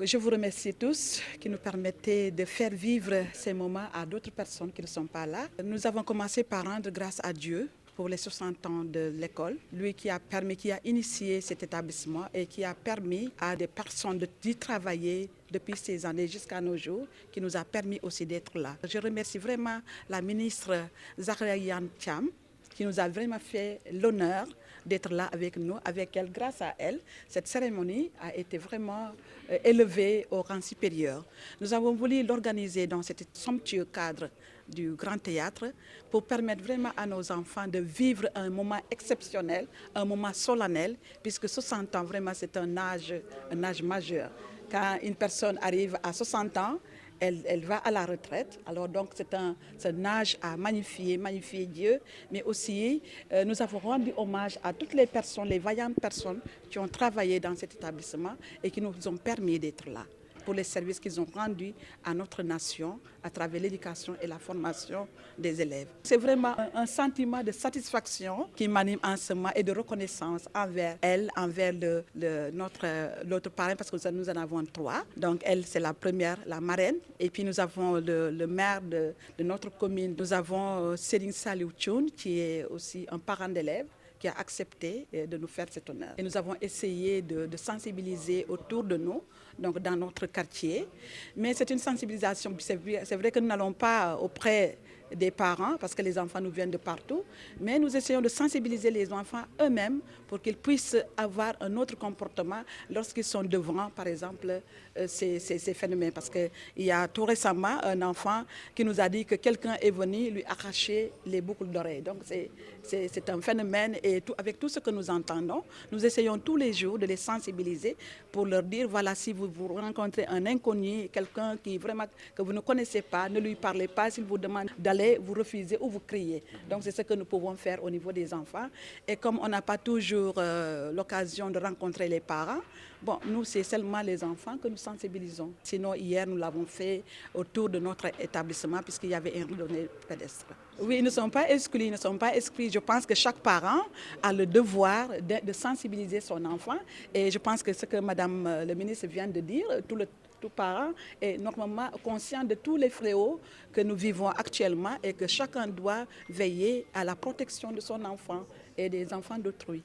Je vous remercie tous qui nous permettez de faire vivre ces moments à d'autres personnes qui ne sont pas là. Nous avons commencé par rendre grâce à Dieu pour les 60 ans de l'école, lui qui a initié cet établissement et qui a permis à des personnes d'y travailler depuis ces années jusqu'à nos jours, qui nous a permis aussi d'être là. Je remercie vraiment la ministre Zahra Iyane Thiam, qui nous a vraiment fait l'honneur d'être là avec nous, avec elle. Grâce à elle, cette cérémonie a été vraiment élevée au rang supérieur. Nous avons voulu l'organiser dans cet somptueux cadre du Grand Théâtre pour permettre vraiment à nos enfants de vivre un moment exceptionnel, un moment solennel, puisque 60 ans, vraiment, c'est un âge majeur. Quand une personne arrive à 60 ans, elle va à la retraite. Alors donc c'est un âge à magnifier Dieu, mais aussi nous avons rendu hommage à toutes les personnes, les vaillantes personnes qui ont travaillé dans cet établissement et qui nous ont permis d'être là, pour les services qu'ils ont rendus à notre nation à travers l'éducation et la formation des élèves. C'est vraiment un sentiment de satisfaction qui m'anime en ce moment et de reconnaissance envers elle, envers l'autre parrain, parce que nous en avons 3. Donc elle, c'est la première, la marraine. Et puis nous avons le maire de notre commune. Nous avons Serigne Saliou Thioune, qui est aussi un parent d'élèves, qui a accepté de nous faire cet honneur. Et nous avons essayé de sensibiliser autour de nous, donc dans notre quartier. Mais c'est une sensibilisation, c'est vrai que nous n'allons pas auprès des parents, parce que les enfants nous viennent de partout, mais nous essayons de sensibiliser les enfants eux-mêmes pour qu'ils puissent avoir un autre comportement lorsqu'ils sont devant, par exemple, ces phénomènes. Parce qu'il y a tout récemment un enfant qui nous a dit que quelqu'un est venu lui arracher les boucles d'oreilles. Donc c'est un phénomène, et avec tout ce que nous entendons, nous essayons tous les jours de les sensibiliser pour leur dire, voilà, si vous rencontrez un inconnu, quelqu'un qui vraiment que vous ne connaissez pas, ne lui parlez pas. S'il vous demande d'aller, vous refusez ou vous criez. Donc c'est ce que nous pouvons faire au niveau des enfants. Et comme on n'a pas toujours l'occasion de rencontrer les parents, bon, nous c'est seulement les enfants que nous sensibilisons. Sinon hier nous l'avons fait autour de notre établissement puisqu'il y avait un randonnée pédestre. Oui, ils ne sont pas exclus, Je pense que chaque parent a le devoir de sensibiliser son enfant. Et je pense que ce que Madame le ministre vient de dire, tout parent est normalement conscient de tous les fléaux que nous vivons actuellement et que chacun doit veiller à la protection de son enfant et des enfants d'autrui.